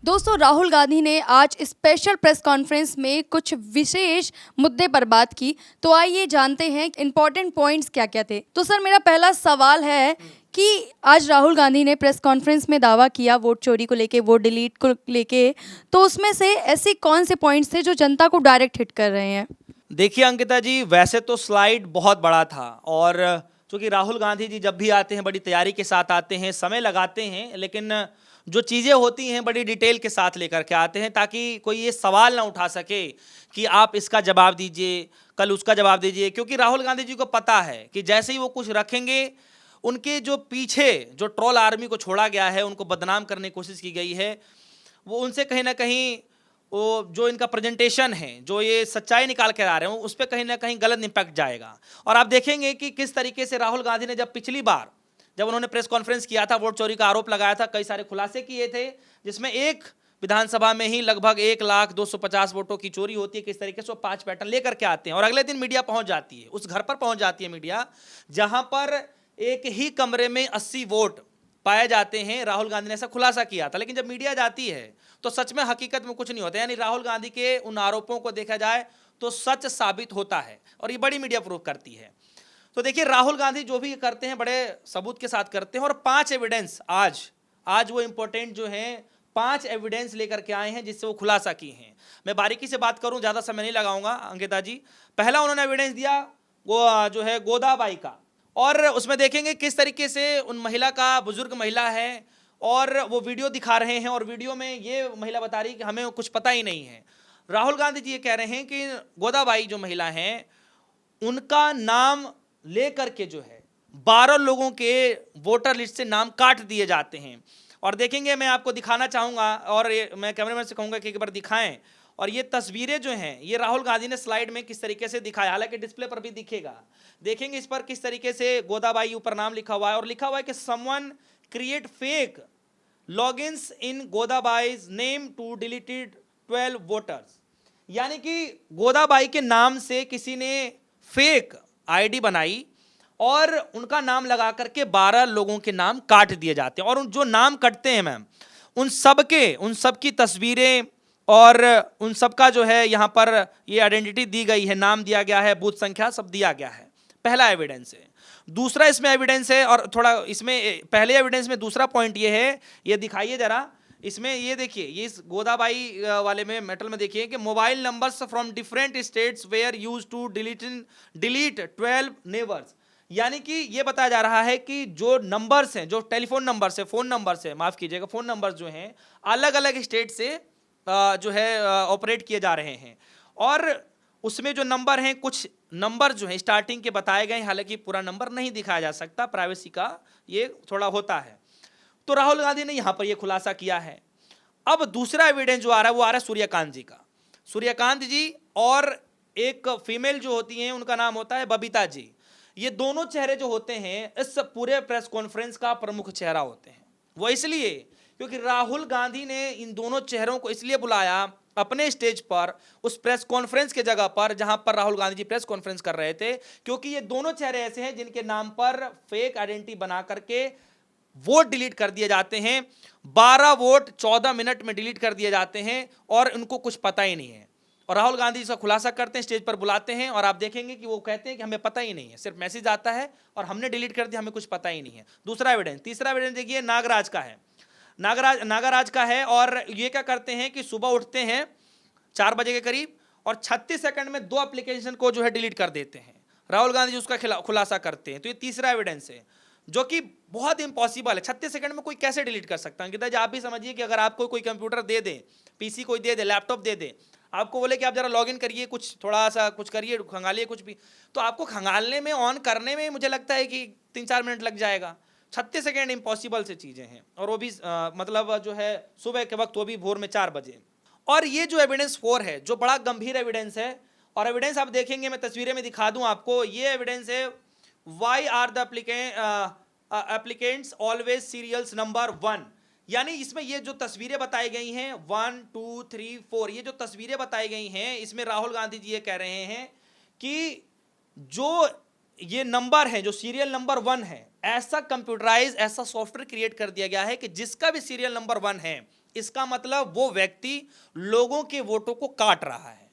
दोस्तों, राहुल गांधी ने आज स्पेशल प्रेस कॉन्फ्रेंस में कुछ विशेष मुद्दे पर बात की। तो आइए जानते हैं इम्पोर्टेंट पॉइंट्स क्या क्या थे। तो सर, मेरा पहला सवाल है कि आज राहुल गांधी ने प्रेस कॉन्फ्रेंस में दावा किया वोट चोरी को लेके, वोट डिलीट को लेके, तो उसमें से ऐसे कौन से पॉइंट्स थे जो जनता को डायरेक्ट हिट कर रहे हैं? देखिए अंकिता जी, वैसे तो स्लाइड बहुत बड़ा था और चूंकि राहुल गांधी जी जब भी आते हैं बड़ी तैयारी के साथ आते हैं, समय लगाते हैं, लेकिन जो चीज़ें होती हैं बड़ी डिटेल के साथ लेकर के आते हैं ताकि कोई ये सवाल ना उठा सके कि आप इसका जवाब दीजिए, कल उसका जवाब दीजिए। क्योंकि राहुल गांधी जी को पता है कि जैसे ही वो कुछ रखेंगे, उनके जो पीछे जो ट्रोल आर्मी को छोड़ा गया है, उनको बदनाम करने की कोशिश की गई है, वो उनसे कहीं ना कहीं वो जो इनका प्रेजेंटेशन है, जो ये सच्चाई निकाल कर आ रहे हैं, उस पर कहीं ना कहीं गलत इम्पैक्ट जाएगा। और आप देखेंगे कि किस तरीके से राहुल गांधी ने जब पिछली बार जब उन्होंने प्रेस कॉन्फ्रेंस किया था, वोट चोरी का आरोप लगाया था, कई सारे खुलासे किए थे, जिसमें एक विधानसभा में ही लगभग 1,250 वोटों की चोरी होती है। किस तरीके से वो 5 पैटर्न लेकर के आते हैं और अगले दिन मीडिया पहुंच जाती है, उस घर पर पहुंच जाती है मीडिया, जहां पर एक ही कमरे में 80 वोट पाए जाते हैं। राहुल गांधी ने ऐसा खुलासा किया था, लेकिन जब मीडिया जाती है तो सच में हकीकत में कुछ नहीं होता। यानी राहुल गांधी के उन आरोपों को देखा जाए तो सच साबित होता है और ये बड़ी मीडिया प्रूव करती है। तो देखिए, राहुल गांधी जो भी करते हैं बड़े सबूत के साथ करते हैं और 5 एविडेंस आज वो इंपॉर्टेंट जो है 5 एविडेंस लेकर के आए हैं जिससे वो खुलासा किए हैं। मैं बारीकी से बात करूं, ज्यादा समय नहीं लगाऊंगा अंकिता जी। पहला उन्होंने एविडेंस दिया वो जो है गोदाबाई का, और उसमें देखेंगे किस तरीके से उन महिला का, बुजुर्ग महिला है, और वो वीडियो दिखा रहे हैं और वीडियो में ये महिला बता रही है कि हमें कुछ पता ही नहीं है। राहुल गांधी जी ये कह रहे हैं कि गोदाबाई जो महिला हैं, उनका नाम लेकर के जो है 12 लोगों के वोटर लिस्ट से नाम काट दिए जाते हैं। और देखेंगे, मैं आपको दिखाना चाहूंगा और मैं कैमरामैन से कहूंगा कि एक बार दिखाएं। और ये तस्वीरें जो हैं, ये राहुल गांधी ने स्लाइड में किस तरीके से दिखाया, हालांकि डिस्प्ले पर भी दिखेगा। देखेंगे इस पर किस तरीके से गोदाबाई ऊपर नाम लिखा हुआ है और लिखा हुआ है कि someone create fake logins in Godabai's name to deleted 12 voters. यानी कि गोदाबाई के नाम से किसी ने फेक आईडी बनाई और उनका नाम लगा करके 12 लोगों के नाम काट दिए जाते हैं। और जो नाम कटते हैं मैम, उन सब की तस्वीरें और उन सब का जो है यहाँ पर ये आइडेंटिटी दी गई है, नाम दिया गया है, बूथ संख्या सब दिया गया है। पहला एविडेंस है। दूसरा इसमें एविडेंस है, और थोड़ा इसमें पहले एविडेंस में दूसरा पॉइंट ये है, ये दिखाइए जरा। इसमें ये देखिए, ये इस गोदाबाई वाले में मेटल में देखिए कि mobile numbers from different states where use to delete 12 neighbours. यानी कि ये बताया जा रहा है कि जो नंबर्स हैं, जो टेलीफोन नंबर्स है, फोन नंबर्स है, माफ कीजिएगा, फोन नंबर्स जो हैं अलग अलग स्टेट से जो है ऑपरेट किए जा रहे हैं। और उसमें जो नंबर हैं, कुछ नंबर जो है स्टार्टिंग के बताए गए, हालांकि पूरा नंबर नहीं दिखाया जा सकता, प्राइवेसी का ये थोड़ा होता है। तो राहुल गांधी ने यहां पर यह खुलासा किया है। अब दूसरा एविडेंस जो आ रहा है वो आ रहा है सूर्यकांत जी का। सूर्यकांत जी और एक फीमेल जो होती हैं, उनका नाम होता है बबीता जी। ये दोनों चेहरे जो होते हैं इस पूरे प्रेस कॉन्फ्रेंस का प्रमुख चेहरा होते हैं। वो इसलिए क्योंकि राहुल गांधी ने इन दोनों चेहरों को इसलिए बुलाया अपने स्टेज पर, उस प्रेस कॉन्फ्रेंस के जगह पर जहां पर राहुल गांधी जी प्रेस कॉन्फ्रेंस कर रहे थे, क्योंकि ये दोनों चेहरे ऐसे हैं जिनके नाम पर फेक आइडेंटिटी बना करके वोट डिलीट कर दिए जाते हैं। 12 वोट 14 मिनट में डिलीट कर दिए जाते हैं और उनको कुछ पता ही नहीं है। और राहुल गांधी इसका खुलासा करते हैं, स्टेज पर बुलाते हैं और आप देखेंगे कि वो कहते हैं कि हमें पता ही नहीं है, सिर्फ मैसेज आता है और हमने डिलीट कर दिया, हमें कुछ पता ही नहीं है। दूसरा एविडेंस, तीसरा एविडेंस देखिए, नागराज का है। नागराज का है, और ये क्या करते हैं कि सुबह उठते हैं 4 बजे के करीब और 36 सेकंड में 2 एप्लीकेशन को जो है डिलीट कर देते हैं। राहुल गांधी जी उसका खुलासा करते हैं। तो ये तीसरा एविडेंस है जो कि बहुत इंपॉसिबल है। 36 सेकंड में कोई कैसे डिलीट कर सकता है? अंकिता जी, आप भी समझिए कि अगर आपको कोई कंप्यूटर दे दे, पीसी कोई दे दे, लैपटॉप दे दे, आपको बोले कि आप जरा लॉगिन करिए, कुछ थोड़ा सा कुछ करिए, खंगालिए कुछ भी, तो आपको खंगालने में, ऑन करने में मुझे लगता है कि 3-4 मिनट लग जाएगा। 36 सेकेंड इंपॉसिबल से चीज़ें हैं, और वो भी मतलब जो है सुबह के वक्त, वो भी भोर में 4 बजे। और ये जो एविडेंस 4 है, जो बड़ा गंभीर एविडेंस है, और एविडेंस आप देखेंगे, मैं तस्वीरें में दिखा दूं आपको, ये एविडेंस है why are the applicants always serials number 1। यानी इसमें ये जो तस्वीरें बताई गई हैं 1, 2, 3, 4, ये जो तस्वीरें बताई गई हैं, इसमें राहुल गांधी जी ये कह रहे हैं कि जो ये नंबर है, जो सीरियल नंबर 1 है, ऐसा कंप्यूटराइज, ऐसा सॉफ्टवेयर क्रिएट कर दिया गया है कि जिसका भी सीरियल नंबर 1 है इसका मतलब वो व्यक्ति लोगों के वोटों को काट रहा है,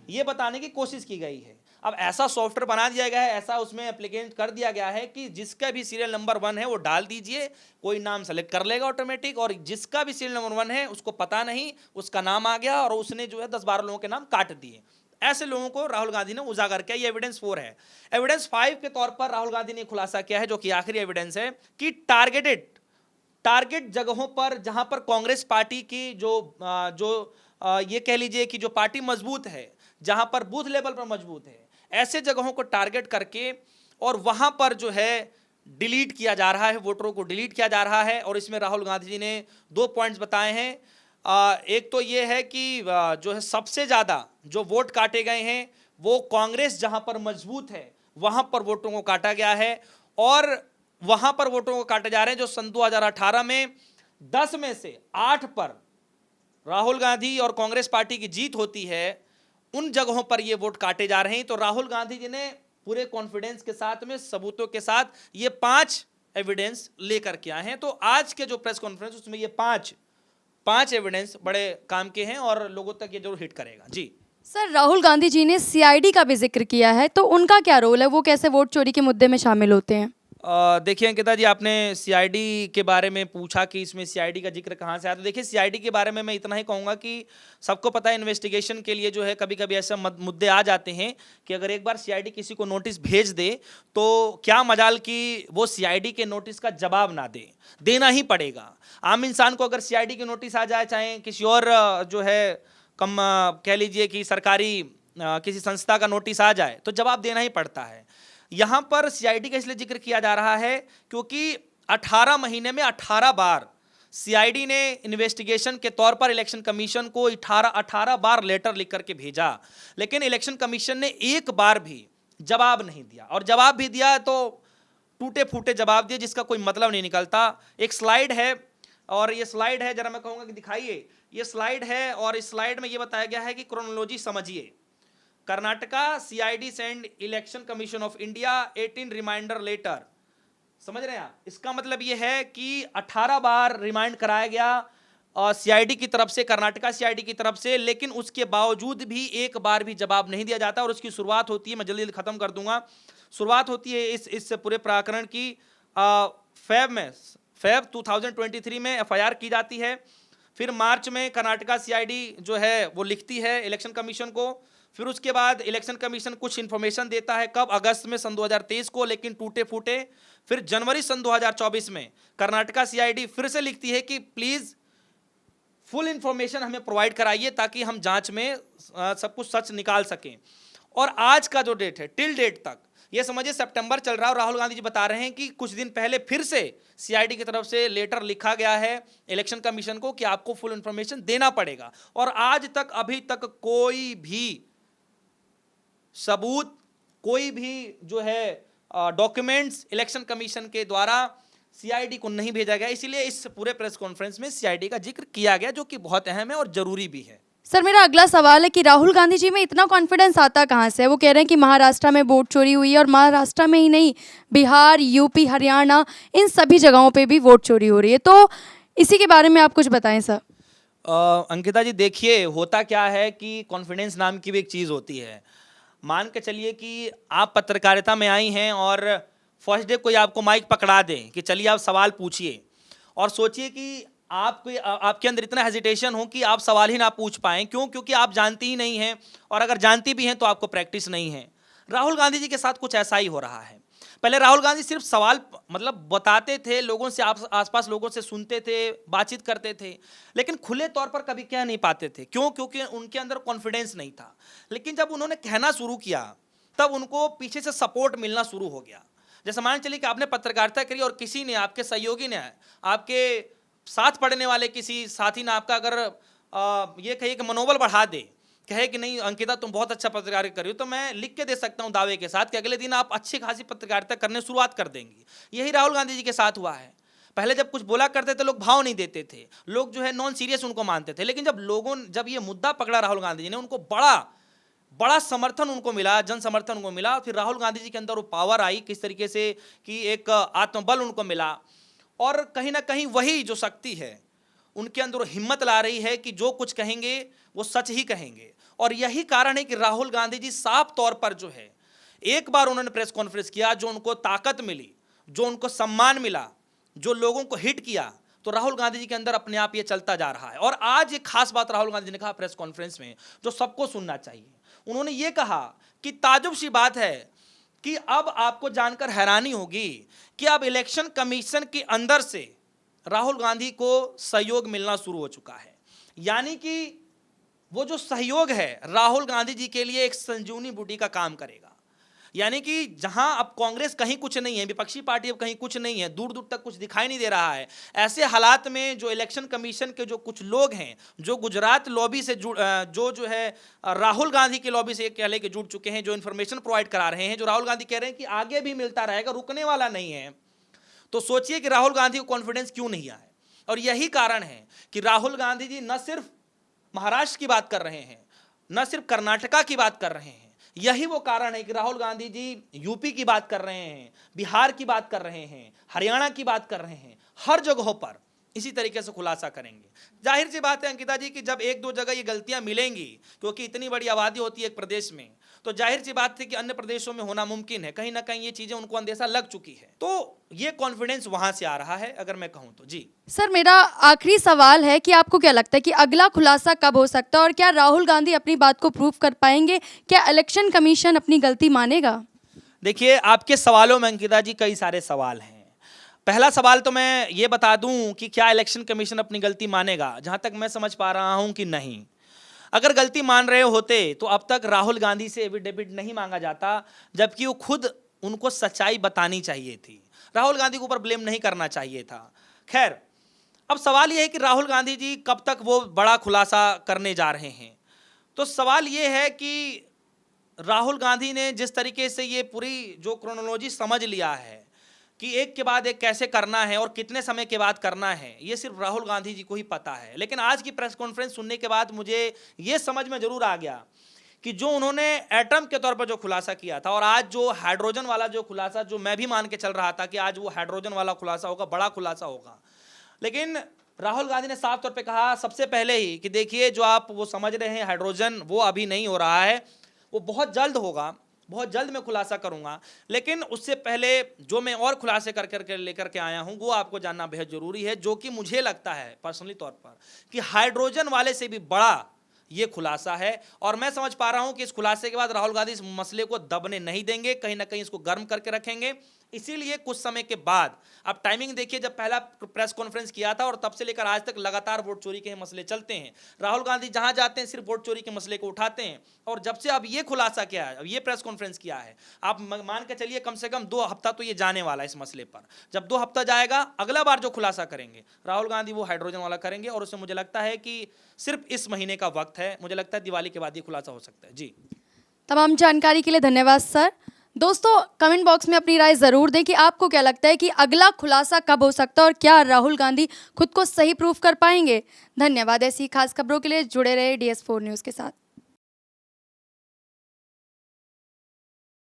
ये बताने की कोशिश की गई है। अब ऐसा सॉफ्टवेयर बना दिया गया है, ऐसा उसमें एप्लीकेट कर दिया गया है कि जिसका भी सीरियल नंबर 1 है वो डाल दीजिए, कोई नाम सेलेक्ट कर लेगा ऑटोमेटिक, और जिसका भी सीरियल नंबर 1 है उसको पता नहीं, उसका नाम आ गया और उसने जो है 10-12 लोगों के नाम काट दिए। ऐसे लोगों को राहुल गांधी ने उजागर किया। ये एविडेंस 4 है। एविडेंस 5 के तौर पर राहुल गांधी ने खुलासा किया है, जो कि आखिरी एविडेंस है, कि टारगेट जगहों पर जहां पर कांग्रेस पार्टी की ये कह लीजिए कि जो पार्टी मजबूत है, जहां पर बूथ लेवल पर मजबूत है, ऐसे जगहों को टारगेट करके और वहां पर जो है डिलीट किया जा रहा है, वोटरों को डिलीट किया जा रहा है। और इसमें राहुल गांधी जी ने 2 पॉइंट्स बताए हैं। एक तो ये है कि जो है सबसे ज़्यादा जो वोट काटे गए हैं वो कांग्रेस जहां पर मजबूत है वहां पर वोटों को काटा गया है, और वहां पर वोटों को काटे जा रहे हैं जो सन 2018 में 10 में से 8 पर राहुल गांधी और कांग्रेस पार्टी की जीत होती है, उन जगहों पर ये वोट काटे जा रहे हैं। तो राहुल गांधी जी ने पूरे कॉन्फिडेंस के साथ में, सबूतों के साथ ये 5 एविडेंस लेकर के आए हैं। तो आज के जो प्रेस कॉन्फ्रेंस उसमें ये 5 एविडेंस बड़े काम के हैं और लोगों तक ये जरूर हिट करेगा। जी सर, राहुल गांधी जी ने सीआईडी का भी जिक्र किया है, तो उनका क्या रोल है, वो कैसे वोट चोरी के मुद्दे में शामिल होते हैं? देखिए अंकिता जी, आपने सीआईडी के बारे में पूछा कि इसमें सीआईडी का जिक्र कहाँ से आया। तो देखिए सीआईडी के बारे में मैं इतना ही कहूँगा कि सबको पता है इन्वेस्टिगेशन के लिए जो है कभी कभी ऐसे मुद्दे आ जाते हैं कि अगर एक बार सीआईडी किसी को नोटिस भेज दे तो क्या मजाल कि वो सीआईडी के नोटिस का जवाब ना दे, देना ही पड़ेगा। आम इंसान को अगर सीआईडी की नोटिस आ जाए, चाहे किसी और जो है कह लीजिए कि सरकारी किसी संस्था का नोटिस आ जाए, तो जवाब देना ही पड़ता है। यहां पर सीआईडी का इसलिए जिक्र किया जा रहा है क्योंकि 18 महीने में 18 बार सीआईडी ने इन्वेस्टिगेशन के तौर पर इलेक्शन कमीशन को 18 बार लेटर लिख करके भेजा, लेकिन इलेक्शन कमीशन ने एक बार भी जवाब नहीं दिया, और जवाब भी दिया तो टूटे फूटे जवाब दिए जिसका कोई मतलब नहीं निकलता। एक स्लाइड है, और ये स्लाइड है, जरा मैं कहूँगा कि दिखाइए, ये स्लाइड है, और इस स्लाइड में ये बताया गया है कि क्रोनोलॉजी समझिए। Karnataka CID send election commission of India 18 reminder letter. समझ रहे हैं आप? इसका मतलब ये है कि 18 बार रिमाइंड कराया गया सीआईडी की तरफ से, कर्नाटका सीआईडी की तरफ से, लेकिन उसके बावजूद भी एक बार भी जवाब नहीं दिया जाता। और उसकी शुरुआत होती है, मैं जल्दी जल्दी खत्म कर दूंगा, शुरुआत होती है इस पूरे प्रकरण की फेब 2023 में एफआईआर की जाती है। फिर मार्च में कर्नाटका सीआईडी जो है वो लिखती है इलेक्शन कमीशन को। फिर उसके बाद इलेक्शन कमीशन कुछ इन्फॉर्मेशन देता है, कब? अगस्त में सन 2023 को, लेकिन टूटे फूटे। फिर जनवरी सन 2024 में कर्नाटका सीआईडी फिर से लिखती है कि प्लीज फुल इंफॉर्मेशन हमें प्रोवाइड कराइए ताकि हम जांच में सब कुछ सच निकाल सकें। और आज का जो डेट है, टिल डेट तक, ये समझिए सितंबर चल रहा है, और राहुल गांधी जी बता रहे हैं कि कुछ दिन पहले फिर से सीआईडी की तरफ से लेटर लिखा गया है इलेक्शन कमीशन को कि आपको फुल इंफॉर्मेशन देना पड़ेगा। और आज तक, अभी तक कोई भी सबूत, कोई भी जो है डॉक्यूमेंट्स इलेक्शन कमीशन के द्वारा सीआईडी को नहीं भेजा गया। इसीलिए इस पूरे प्रेस कॉन्फ्रेंस में सीआईडी का जिक्र किया गया, जो कि बहुत अहम है और जरूरी भी है। सर, मेरा अगला सवाल है कि राहुल गांधी जी में इतना कॉन्फिडेंस आता कहाँ से है? वो कह रहे हैं कि महाराष्ट्र में वोट चोरी हुई है, और महाराष्ट्र में ही नहीं, बिहार, यूपी, हरियाणा, इन सभी जगहों पे भी वोट चोरी हो रही है। तो इसी के बारे में आप कुछ बताएं सर। अंकिता जी, देखिए होता क्या है कि कॉन्फिडेंस नाम की भी एक चीज़ होती है। मान के चलिए कि आप पत्रकारिता में आई हैं और फर्स्ट डे कोई आपको माइक पकड़ा दें कि चलिए आप सवाल पूछिए, और सोचिए कि आपके अंदर इतना हेजिटेशन हो कि आप सवाल ही ना पूछ पाएं। क्यों? क्योंकि आप जानती ही नहीं हैं, और अगर जानती भी हैं तो आपको प्रैक्टिस नहीं है। राहुल गांधी जी के साथ कुछ ऐसा ही हो रहा है। पहले राहुल गांधी सिर्फ सवाल मतलब बताते थे, लोगों से, आसपास लोगों से सुनते थे, बातचीत करते थे, लेकिन खुले तौर पर कभी कह नहीं पाते थे। क्यों? क्योंकि उनके अंदर कॉन्फिडेंस नहीं था। लेकिन जब उन्होंने कहना शुरू किया तब उनको पीछे से सपोर्ट मिलना शुरू हो गया। जैसे मान चलिए कि आपने पत्रकारिता करी और किसी ने, आपके सहयोगी ने, आपके साथ पढ़ने वाले किसी साथी ने आपका अगर ये कहिए कि मनोबल बढ़ा दे, कहे कि नहीं अंकिता तुम बहुत अच्छा पत्रकारिता कर रही हो, तो मैं लिख के दे सकता हूं दावे के साथ कि अगले दिन आप अच्छी खासी पत्रकारिता करने शुरुआत कर देंगी। यही राहुल गांधी जी के साथ हुआ है। पहले जब कुछ बोला करते थे लोग भाव नहीं देते थे, लोग जो है नॉन सीरियस उनको मानते थे, लेकिन जब ये मुद्दा पकड़ा राहुल गांधी जी ने, उनको बड़ा समर्थन उनको मिला, जन समर्थन उनको मिला। फिर राहुल गांधी जी के अंदर वो पावर आई किस तरीके से कि एक आत्मबल उनको मिला, और कहीं ना कहीं वही जो शक्ति है उनके अंदर वो हिम्मत ला रही है कि जो कुछ कहेंगे वो सच ही कहेंगे। और यही कारण है कि राहुल गांधी जी साफ तौर पर जो है, एक बार उन्होंने प्रेस कॉन्फ्रेंस किया, जो उनको ताकत मिली, जो उनको सम्मान मिला, जो लोगों को हिट किया, तो राहुल गांधी जी के अंदर अपने आप ये चलता जा रहा है। और आज एक खास बात राहुल गांधी जी ने कहा प्रेस कॉन्फ्रेंस में, जो सबको सुनना चाहिए। उन्होंने ये कहा कि ताज्जुब सी बात है कि अब आपको जानकर हैरानी होगी कि अब इलेक्शन कमीशन के अंदर से राहुल गांधी को सहयोग मिलना शुरू हो चुका है। यानी कि वो जो सहयोग है राहुल गांधी जी के लिए एक संजीवनी बूटी का काम करेगा। यानी कि जहां अब कांग्रेस कहीं कुछ नहीं है, विपक्षी पार्टी अब कहीं कुछ नहीं है, दूर दूर तक कुछ दिखाई नहीं दे रहा है, ऐसे हालात में जो इलेक्शन कमीशन के जो कुछ लोग हैं, जो गुजरात लॉबी से जो है राहुल गांधी के लॉबी से कह ले के जुड़ चुके हैं, जो इन्फॉर्मेशन प्रोवाइड करा रहे हैं, जो राहुल गांधी कह रहे हैं कि आगे भी मिलता रहेगा, रुकने वाला नहीं है, तो सोचिए कि राहुल गांधी को कॉन्फिडेंस क्यों नहीं आया। और यही कारण है कि राहुल गांधी जी न सिर्फ महाराष्ट्र की बात कर रहे हैं, न सिर्फ कर्नाटका की बात कर रहे हैं, यही वो कारण है कि राहुल गांधी जी यूपी की बात कर रहे हैं, बिहार की बात कर रहे हैं, हरियाणा की बात कर रहे हैं, हर जगहों पर इसी तरीके से खुलासा करेंगे। जाहिर सी बात है अंकिता जी कि जब एक दो जगह ये गलतियां मिलेंगी, क्योंकि इतनी बड़ी आबादी होती है एक प्रदेश में, तो जाहिर सी बात है कि अन्य प्रदेशों में होना मुमकिन है। कहीं ना कहीं ये चीजें उनको अंदेशा लग चुकी है, तो ये कॉन्फिडेंस वहां से आ रहा है, अगर मैं कहूं तो। जी सर, मेरा आखिरी सवाल है कि आपको क्या लगता है कि अगला खुलासा कब हो सकता है और क्या राहुल गांधी अपनी बात को प्रूव कर पाएंगे? क्या इलेक्शन कमीशन अपनी गलती मानेगा? देखिए, आपके सवालों में अंकिता जी कई सारे सवाल हैं। पहला सवाल तो मैं ये बता दूं कि क्या इलेक्शन कमीशन अपनी गलती मानेगा? जहां तक मैं समझ पा रहा हूं कि नहीं। अगर गलती मान रहे होते तो अब तक राहुल गांधी से एफिडेविट नहीं मांगा जाता, जबकि वो खुद उनको सच्चाई बतानी चाहिए थी। राहुल गांधी के ऊपर ब्लेम नहीं करना चाहिए था। खैर, अब सवाल ये है कि राहुल गांधी जी कब तक वो बड़ा खुलासा करने जा रहे हैं। तो सवाल ये है कि राहुल गांधी ने जिस तरीके से ये पूरी जो क्रोनोलॉजी समझ लिया है कि एक के बाद एक कैसे करना है और कितने समय के बाद करना है, ये सिर्फ राहुल गांधी जी को ही पता है। लेकिन आज की प्रेस कॉन्फ्रेंस सुनने के बाद मुझे ये समझ में जरूर आ गया कि जो उन्होंने एटम के तौर पर जो खुलासा किया था, और आज जो हाइड्रोजन वाला जो खुलासा, जो मैं भी मान के चल रहा था कि आज वो हाइड्रोजन वाला खुलासा होगा, बड़ा खुलासा होगा, लेकिन राहुल गांधी ने साफ तौर पे कहा सबसे पहले ही कि देखिए, जो आप वो समझ रहे हैं हाइड्रोजन, वो अभी नहीं हो रहा है, वो बहुत जल्द होगा, बहुत जल्द मैं खुलासा करूंगा। लेकिन उससे पहले जो मैं और खुलासे कर करके लेकर के आया हूं, वो आपको जानना बेहद जरूरी है, जो कि मुझे लगता है पर्सनली तौर पर कि हाइड्रोजन वाले से भी बड़ा ये खुलासा है। और मैं समझ पा रहा हूं कि इस खुलासे के बाद राहुल गांधी इस मसले को दबने नहीं देंगे, कहीं ना कहीं इसको गर्म करके रखेंगे। इसीलिए कुछ समय के बाद, अब टाइमिंग देखिए, जब पहला प्रेस कॉन्फ्रेंस किया था और तब से लेकर आज तक लगातार वोट चोरी के मसले चलते हैं। राहुल गांधी जहां जाते हैं सिर्फ वोट चोरी के मसले को उठाते हैं। और जब से अब ये खुलासा किया है, अब ये प्रेस कॉन्फ्रेंस किया है, आप मान के चलिए कम से कम 2 हफ्ता तो ये जाने वाला है इस मसले पर। जब 2 हफ्ता जाएगा, अगला बार जो खुलासा करेंगे राहुल गांधी, वो हाइड्रोजन वाला करेंगे। और उससे मुझे लगता है कि सिर्फ इस महीने का वक्त है, मुझे लगता है दिवाली के बाद ये खुलासा हो सकता है। जी, तमाम जानकारी के लिए धन्यवाद सर। दोस्तों, कमेंट बॉक्स में अपनी राय ज़रूर दें कि आपको क्या लगता है कि अगला खुलासा कब हो सकता है और क्या राहुल गांधी खुद को सही प्रूफ कर पाएंगे। धन्यवाद। ऐसी खास खबरों के लिए जुड़े रहे DS4 न्यूज़ के साथ।